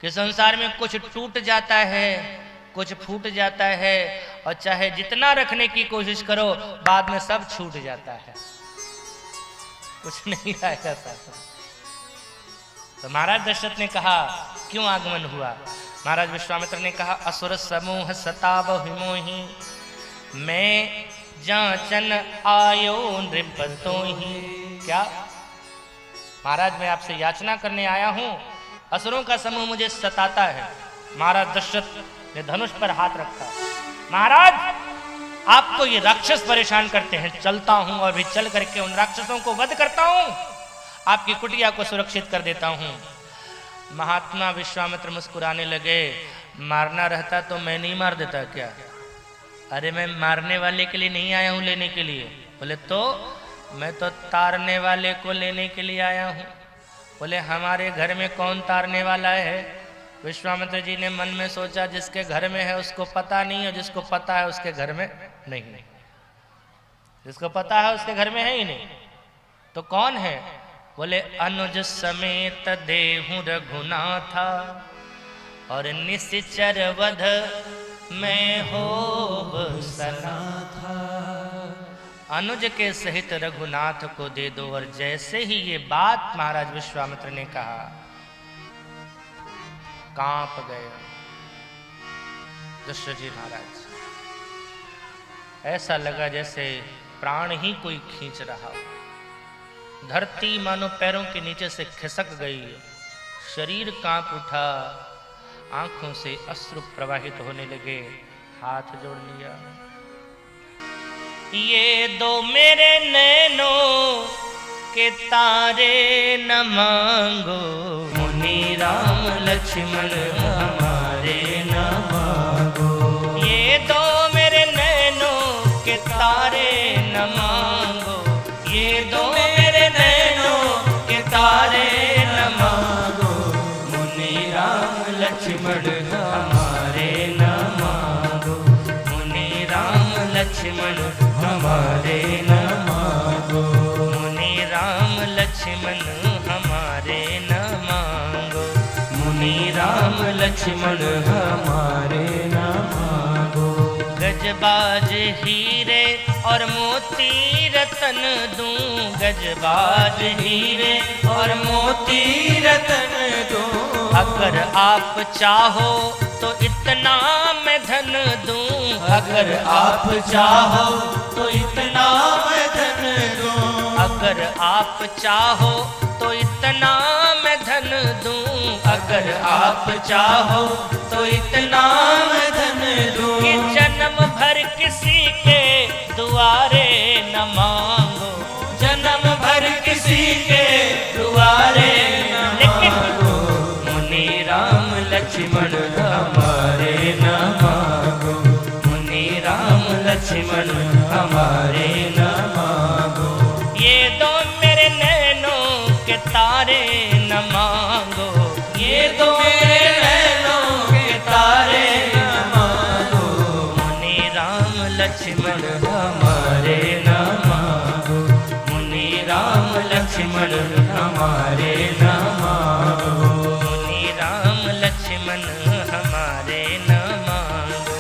कि संसार में कुछ टूट जाता है, कुछ फूट जाता है, और चाहे जितना रखने की कोशिश करो बाद में सब छूट जाता है, कुछ नहीं आएगा साथ में। तो महाराज दशरथ ने कहा क्यों आगमन हुआ? महाराज विश्वामित्र ने कहा असुर समूह सताव हिमोहि, मैं जांचन आयो नृपतो ही। क्या महाराज, मैं आपसे याचना करने आया हूं, असुरों का समूह मुझे सताता है। महाराज दशरथ ने धनुष पर हाथ रखा। महाराज, आपको ये राक्षस परेशान करते हैं, चलता हूं और भी चल करके उन राक्षसों को वध करता हूं, आपकी कुटिया को सुरक्षित कर देता हूं। महात्मा विश्वामित्र मुस्कुराने लगे, मारना रहता तो मैं नहीं मार देता क्या? अरे मैं मारने वाले के लिए नहीं आया हूं, लेने के लिए। बोले तो मैं तो तारने वाले को लेने के लिए आया हूं। बोले हमारे घर में कौन तारने वाला है? विश्वामित्र जी ने मन में सोचा जिसके घर में है उसको पता नहीं, और जिसको पता है उसके घर में नहीं। जिसको पता है उसके घर में है ही नहीं, तो कौन है? बोले अनुज समेत देहु रघुनाथा, और निश्चर वध मैं हो सना था। अनुज के सहित रघुनाथ को दे दो। और जैसे ही ये बात महाराज विश्वामित्र ने कहा, कांप गए दशरथ जी महाराज। ऐसा लगा जैसे प्राण ही कोई खींच रहा हो। धरती मानो पैरों के नीचे से खिसक गई, शरीर कांप उठा, आंखों से अश्रु प्रवाहित होने लगे। हाथ जोड़ लिया, ये दो मेरे नैनों के तारे न मांगो, मुनि राम लक्ष्मण हमारे न मांगो। ये दो मेरे नैनों के तारे न मांगो, ये दो मेरे नैनों के तारे न मांगो, मुनि राम लक्ष्मण हमारे न मांगो, मुनि राम लक्ष्मण हमारे न मांगो, मुनि राम लक्ष्मण हमारे न मांगो, मुनि राम लक्ष्मण हमारे न मांगो। गजबाज हीरे और मोती रतन दूं, गजबाज हीरे और मोती रतन दूं, अगर आप चाहो तो इतना मैं धन दूं, अगर आप चाहो तो इतना मैं धन दूं, अगर आप चाहो तो इतना मैं धन दूं, अगर आप चाहो तो इतना मैं धन दूं। कि जन्म भर किसी के दुआरे न मांगो, जन्म भर किसी के दुआरे न मांगो, मुनि राम लक्ष्मण हमारे न मांगो, मुनि राम लक्ष्मण हमारे न मांगो। ये दो मेरे नैनों के तारे न मांगो, ये दो मेरे नैनों के तारे न मांगो, मुनि राम लक्ष्मण हमारे न मांगो, मुनि राम लक्ष्मण हमारे न मांगो, मुनि राम लक्ष्मण हमारे न मांगो,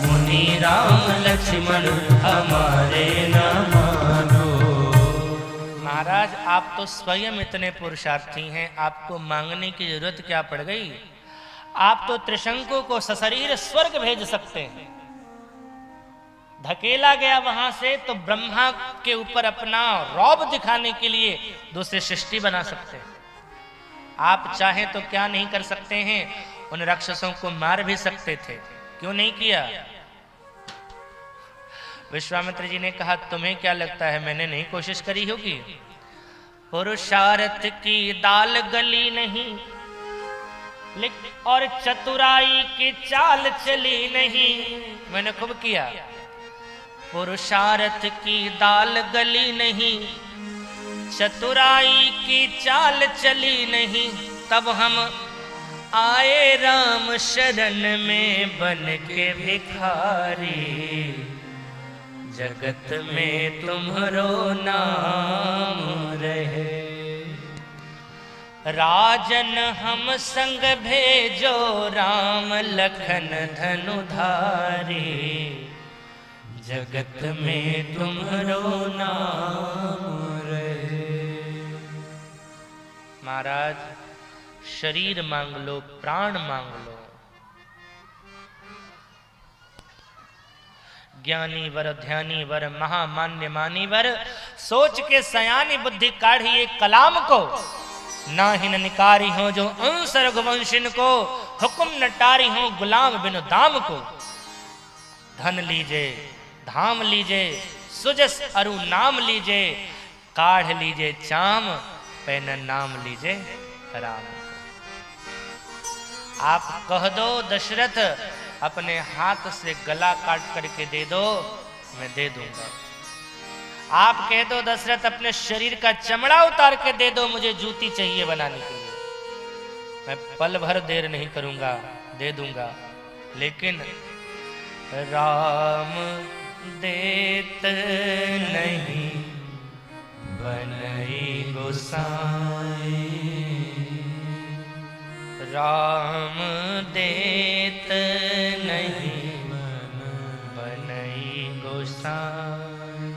मुनि राम लक्ष्मण हमारे न मांगो। महाराज, आप तो स्वयं इतने पुरुषार्थी हैं, आपको मांगने की जरूरत क्या पड़ गई? आप तो त्रिशंकु को सशरीर स्वर्ग भेज सकते हैं। धकेला गया वहां से तो ब्रह्मा के ऊपर अपना रौब दिखाने के लिए दूसरी सृष्टि बना सकते हैं। आप चाहें तो क्या नहीं कर सकते हैं? उन राक्षसों को मार भी सकते थे, क्यों नहीं किया? विश्वामित्र जी ने कहा तुम्हें क्या लगता है मैंने नहीं कोशिश करी होगी? पुरुषार्थ की दाल गली नहीं, और चतुराई की चाल चली नहीं। मैंने खूब किया। पुरुषार्थ की दाल गली नहीं, चतुराई की चाल चली नहीं, तब हम आए राम शरण में बन के भिखारी, जगत में तुम्हारो नाम रहे। राजन हम संग भेजो राम लखन धनुधारी, जगत में तुम्हारो नाम रहे। महाराज शरीर मांग लो, प्राण मांग लो, ज्ञानी वर ध्यानी वर महामान्य मानी वर, सोच के सयानी बुद्धि काढ़ी एक कलाम को, ना ही निकारी हो जो अंश रघुवंशिन को, हुक्म नटारी हो गुलाम बिनु दाम को। धन लीजे धाम लीजे सुजस अरु नाम लीजे, काढ़ लीजे चाम पैन नाम लीजे राम। आप कह दो दशरथ अपने हाथ से गला काट करके दे दो, मैं दे दूंगा। आप कह दो दशरथ अपने शरीर का चमड़ा उतार के दे दो, मुझे जूती चाहिए बनाने के लिए, मैं पल भर देर नहीं करूंगा, दे दूंगा। लेकिन राम देत नहीं बनई गोसाई, राम देत नहीं बनई गोसाई।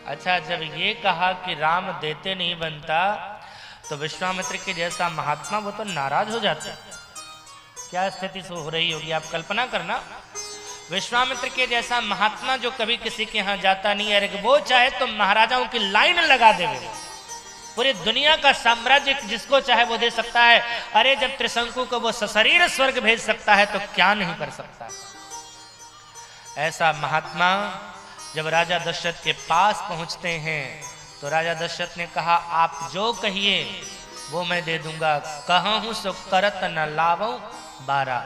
अच्छा, जब ये कहा कि राम देते नहीं बनता, तो विश्वामित्र के जैसा महात्मा वो तो नाराज हो जाता। क्या स्थिति से हो रही होगी आप कल्पना करना। विश्वामित्र के जैसा महात्मा जो कभी किसी के यहाँ जाता नहीं है, वो चाहे तो महाराजाओं की लाइन लगा देवे, पूरी दुनिया का साम्राज्य जिसको चाहे वो दे सकता है। अरे जब त्रिशंकु को वो सशरीर स्वर्ग भेज सकता है तो क्या नहीं कर सकता। ऐसा महात्मा जब राजा दशरथ के पास पहुंचते हैं तो राजा दशरथ ने कहा, आप जो कहिए वो मैं दे दूंगा, कहूं सो करत न लावूं बारा।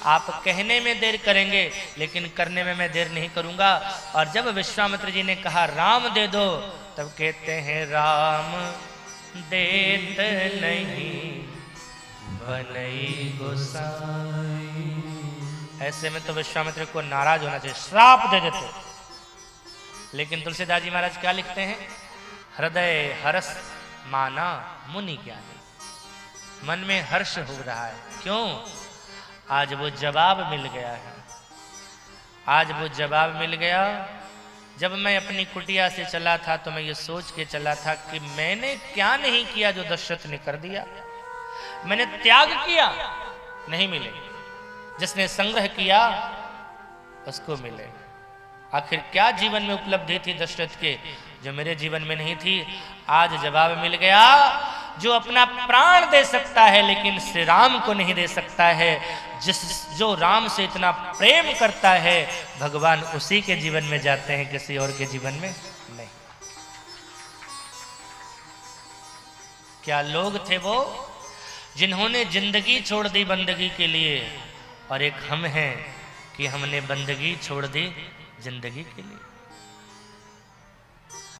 आप कहने में देर करेंगे लेकिन करने में मैं देर नहीं करूंगा। और जब विश्वामित्र जी ने कहा राम दे दो, तब कहते हैं राम देत नहीं बनई गोसाई। ऐसे में तो विश्वामित्र को नाराज होना चाहिए, श्राप दे देते। लेकिन तुलसीदास जी महाराज क्या लिखते हैं, हृदय हर्ष माना मुनि ज्ञानी। मन में हर्ष हो रहा है, क्यों? आज वो जवाब मिल गया है, आज वो जवाब मिल गया। जब मैं अपनी कुटिया से चला था तो मैं ये सोच के चला था कि मैंने क्या नहीं किया जो दशरथ ने कर दिया। मैंने त्याग किया, नहीं मिले। जिसने संग्रह किया उसको मिले। आखिर क्या जीवन में उपलब्धि थी दशरथ के जो मेरे जीवन में नहीं थी? आज जवाब मिल गया। जो अपना प्राण दे सकता है लेकिन श्री राम को नहीं दे सकता है, जो राम से इतना प्रेम करता है, भगवान उसी के जीवन में जाते हैं, किसी और के जीवन में नहीं। क्या लोग थे वो जिन्होंने जिंदगी छोड़ दी बंदगी के लिए, और एक हम हैं कि हमने बंदगी छोड़ दी जिंदगी के लिए।